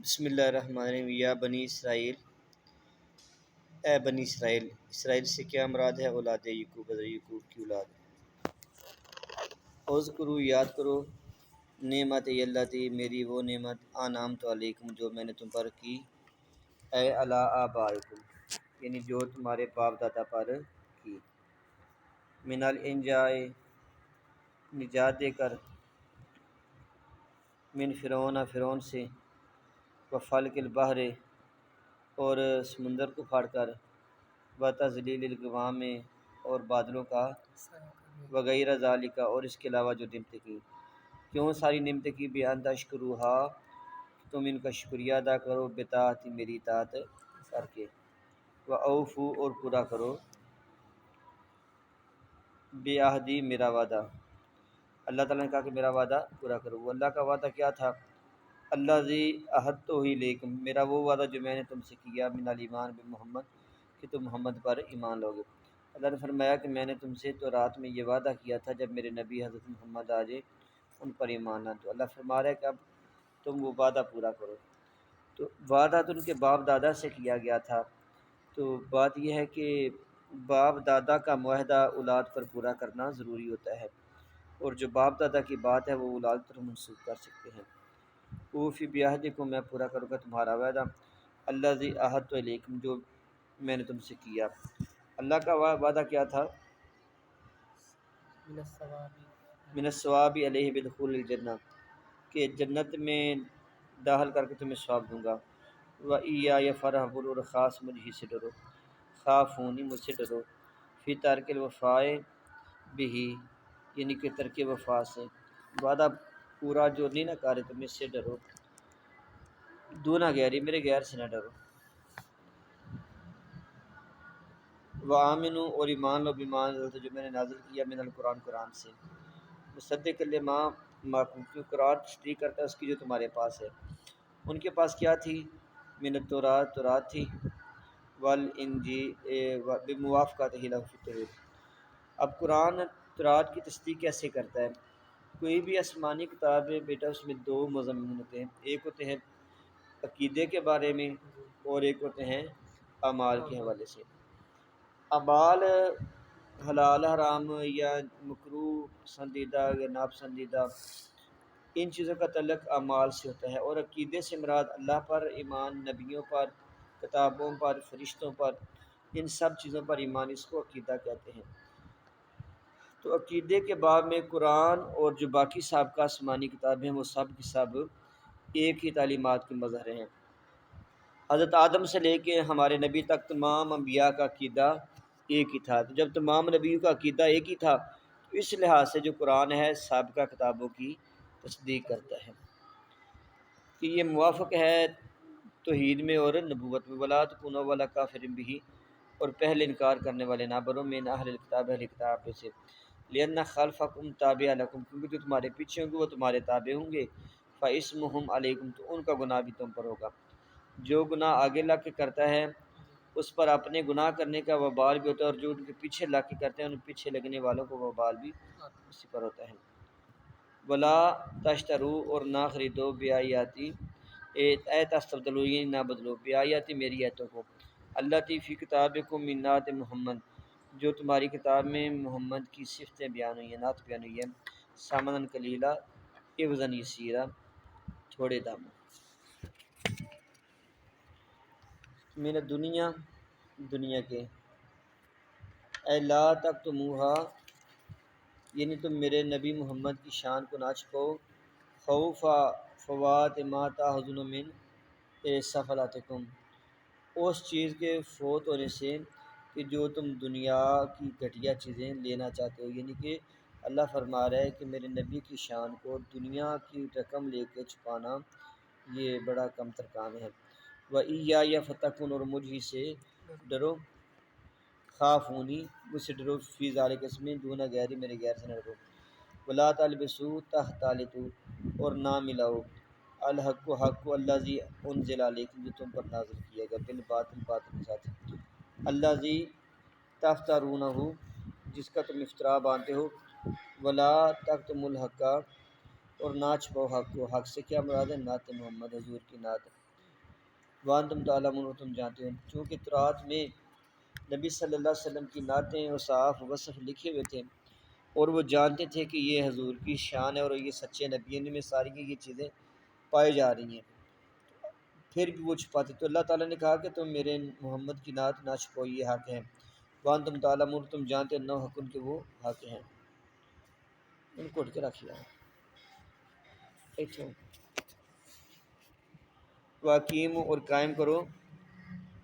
بسم اللہ الرحمن الرحیم یا بنی اسرائیل، اے بنی اسرائیل، اسرائیل سے کیا مراد ہے؟ اولاد یعقوب، حضرت یعقوب کی اولاد۔ اذکروا، یاد کرو، نعمت اللہ تی، میری وہ نعمت، انعام تو علیکم، جو میں نے تم پر کی، اے علی آبائکم، یعنی جو تمہارے باپ دادا پر کی، من الانجاء، نجات دے کر، من فرعون، فرعون سے، وفلق البحر، اور سمندر کو پھاڑ کر، وتذلیل الغمام، اور بادلوں کا، وغیرہ ذالک، اور اس کے علاوہ جو نعمتیں کی۔ کیوں ساری نعمتیں کی؟ بیان تشکروہا، تم ان کا شکریہ ادا کرو، بطاعتی، میری اطاعت کر کے، وأوفوا، اور پورا کرو، بعہدی، میرا وعدہ۔ اللہ تعالیٰ نے کہا کہ میرا وعدہ پورا کرو۔ وہ اللہ کا وعدہ کیا تھا؟ الذی عہدتہ الیکم، میرا وہ وعدہ جو میں نے تم سے کیا، من الایمان بمحمد، کہ تم محمد پر ایمان لاؤ گے۔ اللہ نے فرمایا کہ میں نے تم سے تو رات میں یہ وعدہ کیا تھا جب میرے نبی حضرت محمد آ جائے ان پر ایمان نہ، تو اللہ فرما رہا ہے کہ اب تم وہ وعدہ پورا کرو۔ تو وعدہ تو ان کے باپ دادا سے کیا گیا تھا، تو بات یہ ہے کہ باپ دادا کا معاہدہ اولاد پر پورا کرنا ضروری ہوتا ہے، اور جو باپ دادا کی بات ہے وہ اولاد پر منسوخ کر سکتے ہیں۔ اوفی بعہدکم، میں پورا کروں گا تمہارا وعدہ، الذی عہدت الیکم، جو میں نے تم سے کیا۔ اللہ کا وعدہ کیا تھا؟ من الثواب علیہ بدخول الجنہ، کہ جنت میں داخل کر کے تمہیں ثواب دوں گا۔ وَإِيَّايَ فَارْهَبُونِ، اور خاص مجھ ہی سے ڈرو، خافونی، مجھ سے ڈرو، فی ترک الوفاء بہ، یعنی کہ ترک وفا سے، وعدہ پورا جو نہیں نہ کرے تم اس سے ڈرو، دونہ غیری، میرے غیر سے نہ ڈرو۔ وَآمِنُوا، اور ایمان لو، بما انزلت، جو میں نے نازل کیا، من القرآن، قرآن سے، مصدق لما معکم، کیوں قرآن تصدیق کرتا ہے اس کی جو تمہارے پاس ہے۔ ان کے پاس کیا تھی؟ من التوراۃ، تورات تھی، والانجیل، بموافقتہ لہ فی التوحید۔ اب قرآن تورات کی تصدیق کیسے کرتا ہے؟ کوئی بھی آسمانی کتاب ہے بیٹا، اس میں دو مضامین ہوتے ہیں، ایک ہوتے ہیں عقیدے کے بارے میں، اور ایک ہوتے ہیں اعمال کے حوالے سے۔ اعمال حلال حرام یا مکروہ پسندیدہ یا ناپسندیدہ، ان چیزوں کا تعلق اعمال سے ہوتا ہے، اور عقیدے سے مراد اللہ پر ایمان، نبیوں پر، کتابوں پر، فرشتوں پر، ان سب چیزوں پر ایمان، اس کو عقیدہ کہتے ہیں۔ تو عقیدے کے باب میں قرآن اور جو باقی سابقہ آسمانی کتابیں ہیں وہ سب کی سب ایک ہی تعلیمات کے مظہر ہیں۔ حضرت آدم سے لے کے ہمارے نبی تک تمام انبیاء کا عقیدہ ایک ہی تھا، تو جب تمام نبیوں کا عقیدہ ایک ہی تھا تو اس لحاظ سے جو قرآن ہے سابقہ کتابوں کی تصدیق کرتا ہے کہ یہ موافق ہے توحید میں اور نبوت میں۔ ولا تکونوا ولا کافر بہ، اور پہلے انکار کرنے والے نہ بنو، من اہل الکتاب، اہل کتاب میں سے، لأن خلفکم تابع لکم، کیونکہ جو تمہارے پیچھے ہوں گے وہ تمہارے تابع ہوں گے، فاسمہم علیکم، تو ان کا گناہ بھی تم پر ہوگا۔ جو گناہ آگے لگ کے کرتا ہے اس پر اپنے گناہ کرنے کا وبال بھی ہوتا ہے، اور جو ان کے پیچھے لگ کے کرتے ہیں ان پیچھے لگنے والوں کو وبال بھی اسی پر ہوتا ہے۔ ولا تشترو، اور نہ خریدو، بیااتی، اے تستبدلوا، یہ نہ بدلو، بیااتی، میری آیتوں کو، اللاتی فی کتابکم من نعت محمد، جو تمہاری کتاب میں محمد کی صفتیں بیان ہوئی ہیں، نعت بیان ہوئی ہے، ثمنا قلیلا، عوضا یسیرا، تھوڑے داموں، من الدنیا، دنیا کے، اے لا تکتموہا، یعنی تم میرے نبی محمد کی شان کو نہ چھپو، خوف فوات ما تاخذون من سفلاتکم، اس چیز کے فوت ہونے سے کہ جو تم دنیا کی گھٹیا چیزیں لینا چاہتے ہو، یعنی کہ اللہ فرما رہا ہے کہ میرے نبی کی شان کو دنیا کی رقم لے کے چھپانا یہ بڑا کم تر کام ہے۔ وَإِيَّايَ فَاتَّقُونِ، اور مجھ ہی سے ڈرو، خافونی، مجھ سے ڈرو، فی ذالک، اس میں، دون غیری، میرے غیر سے نہ ڈرو۔ ولا تلبسوا تختلطوا، اور نہ ملاؤ، الحق حق کو، الذی انزل علیکم، جو تم پر نازل کیا گیا، بالباطل، باطل کے ساتھ، الذی تفترونہ، جس کا تم افتراء باندھتے ہو، ولا تکتموا الحق، اور نہ چھپاؤ حق کو، حق سے کیا مراد ہے؟ نعت محمد، حضور کی نعت، وان تم تعلمون، تم جانتے ہو، چونکہ تورات میں نبی صلی اللہ علیہ وسلم کی نعتیں اور صحاف وصف لکھے ہوئے تھے، اور وہ جانتے تھے کہ یہ حضور کی شان ہے اور یہ سچے نبی ہیں، میں ساری کی یہ چیزیں پائی جا رہی ہیں، پھر بھی وہ چھپاتے۔ تو اللہ تعالیٰ نے کہا کہ تم میرے محمد کی نعت نہ چھپو، یہ حق ہے۔ وان تم تعلمون، تم جانتے نہ حکم کہ وہ حق ہیں۔ ان کو اٹھ کے رکھ لیا واقیم اور قائم کرو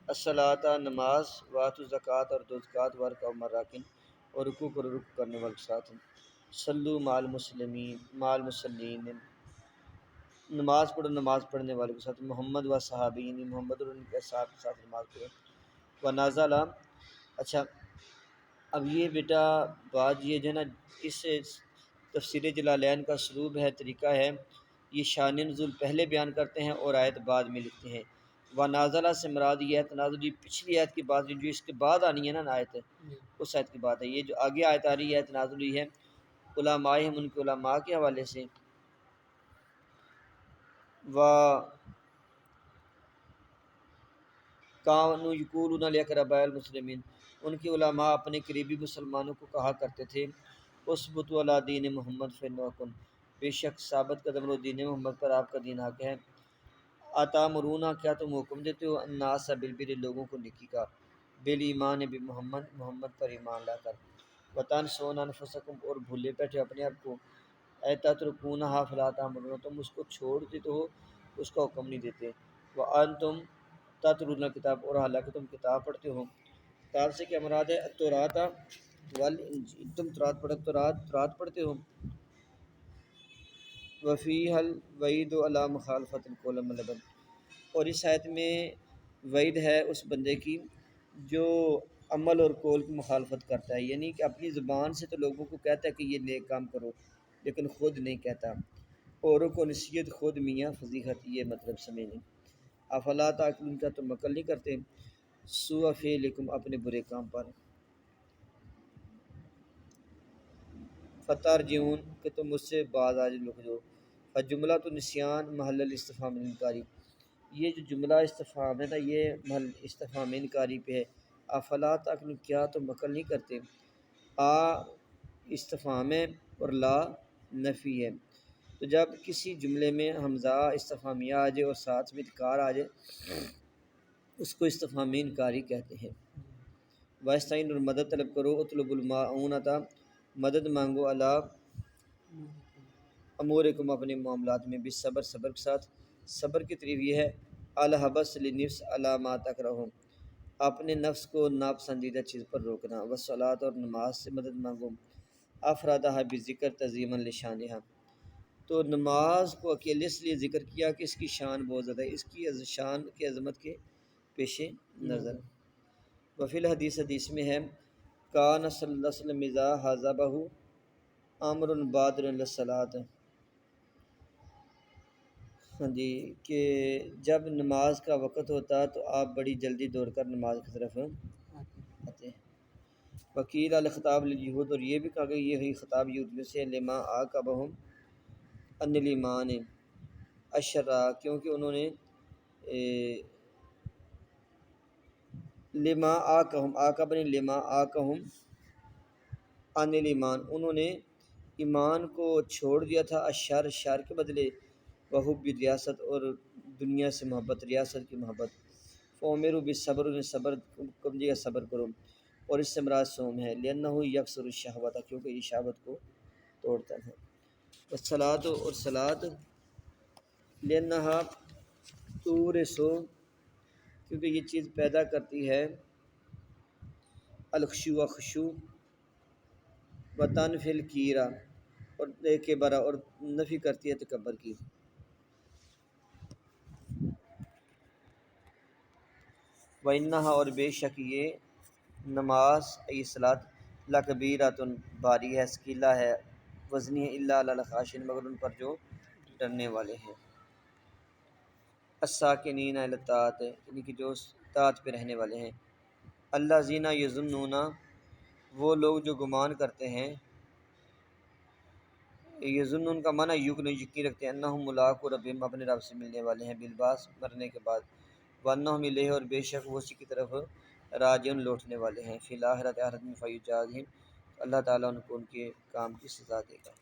الصلاۃ نماز، واتو زکوٰۃ اور دو زکوٰۃ، ورکعوا مع الراکعین اور رکوع کرو رکوع کرنے والے کے ساتھ، صلو مع المسلمین مع المصلین، نماز پڑھو نماز پڑھنے والوں کے ساتھ، محمد و صحابین، محمد اور ان کے صحاب کے ساتھ نماز پڑھو۔ ونازل، اچھا اب یہ بیٹا بات یہ جو ہے نا، اس تفسیر جلالین کا اسلوب ہے، طریقہ ہے، یہ شان نزول پہلے بیان کرتے ہیں اور آیت بعد میں لکھتے ہیں۔ ونازلہ سے مراد یہ ہے تنازل، یہ پچھلی آیت کی بات جو اس کے بعد آنی ہے نا آیت، اس آیت کی بات ہے، یہ جو آگے آیت آ رہی ہے تنازل یہ ہے علماء ہم، ان کے علماء کے حوالے سے، و کانوا یقولون لاقرباء المسلمین، ان کے علماء اپنے قریبی مسلمانوں کو کہا کرتے تھے اثبتوا علی دین محمد فانہ حق، بے شک ثابت قدم رہو دین محمد پر، آپ کا دین حق ہے۔ اتامرونا، کیا تم حکم دیتے ہو الناس بالبر، لوگوں کو نیکی کا، بالایمان بمحمد، محمد پر ایمان لا کر، وتنسون انفسکم، اور بھولے بیٹھے اپنے آپ کو، تترکونھا فلا تأمرون، تم اس کو چھوڑ دیتے ہو، اس کا حکم نہیں دیتے، وانتم تتلون الکتاب، اور حالانکہ تم کتاب پڑھتے ہو۔ کتاب سے کیا مراد ہے؟ التوراۃ والانجیل، تم تورات پڑھتے ہو۔ وفیہا الوعید علی مخالفۃ القول والعمل، اور اس آیت میں وعید ہے اس بندے کی جو عمل اور قول کی مخالفت کرتا ہے، یعنی کہ اپنی زبان سے تو لوگوں کو کہتا ہے کہ یہ نیک کام کرو لیکن خود نہیں کہتا، اوروں کو نصیحت خود میاں فضیحت، یہ مطلب سمجھیں۔ افلا تعقلون، کیا تم عقل نہیں کرتے؟ سوء فعلکم، اپنے برے کام پر، فترجعون، کہ تم مجھ سے باز آ رک جاؤ، فجملہ تو نسیان محل الاستفہام انکاری، یہ جو جملہ استفہام ہے نا یہ محل استفہام انکاری پہ ہے۔ افلا تعقلون، کیا تم عقل نہیں کرتے؟ آ استفہام ہے اور لا نفی ہے، تو جب کسی جملے میں حمزہ استفہامیہ آ جائے اور ساتھ میں انکار آ جائے اس کو استفہامی انکاری کہتے ہیں۔ وَاسْتَعِینُوا، اور مدد طلب کرو، اطلب المعونۃ، مدد مانگو، اللہ امورکم، اپنے معاملات میں، بالصبر، صبر کے ساتھ۔ صبر کی تعریف یہ ہے الحبس للنفس علی ما تکرہ، اپنے نفس کو ناپسندیدہ چیز پر روکنا، والصلاۃ، اور نماز سے مدد مانگو، افرادہ بذکر تعظیما لشانہا، تو نماز کو اکیلے اس لیے ذکر کیا کہ اس کی شان بہت زیادہ ہے، اس کی شان کی عظمت کے پیش نظر۔ وفی الحدیث، حدیث میں ہے کان صلی اللہ علیہ وسلم اذا حضبہ امر بادر الی الصلاۃ، ہاں جی، کہ جب نماز کا وقت ہوتا تو آپ بڑی جلدی دوڑ کر نماز کی طرف آتے ہیں۔ وکیل الخطاب للیہود، اور یہ بھی کہا گیا یہ خطاب یہودیوں سے، لما عاقبہم ان الایمان اشرا، کیونکہ انہوں نے لما آکہم، آکبن لما آکہم ان الایمان، انہوں نے ایمان کو چھوڑ دیا تھا، اشر، شر کے بدلے، وحب ریاست، اور دنیا سے محبت، ریاست کی محبت، فامروا بالصبر، انہیں صبر کم دیا، صبر کرو، اور اس سے مراد صوم ہے، لأنہ یکسر الشہوۃ، کیونکہ یہ شہوت کو توڑتا ہے، والصلاۃ، اور صلاۃ، لأنہا تورث، کیونکہ یہ چیز پیدا کرتی ہے الخشوع، خشوع، وتنفی الکیرہ، اور کبر، اور نفی کرتی ہے تکبر کی۔ وَإِنَّهَا، اور بے شک یہ نماز، یہ صلاۃ، لَکَبِیرَۃٌ، بھاری ہے، ثقیلہ ہے، وزنی ہے، الا علی الخاشعین، مگر ان پر جو ڈرنے والے ہیں، الساکنین علی الطاعۃ، یعنی کہ جو طاعت پہ رہنے والے ہیں، الذین یظنون، وہ لوگ جو گمان کرتے ہیں، یظنون کا معنی یقین رکھتے ہیں، انہم ملاقو ربہم، اپنے رب سے ملنے والے ہیں، بالبعث، مرنے کے بعد، وَأَنَّهُمْ إِلَيْهِ، اور بے شک وہ اسی کی طرف راجعون لوٹنے والے ہیں، فی الآخرۃ آخرت میں فیجازہم، اللہ تعالیٰ ان کو ان کے کام کی سزا دے گا۔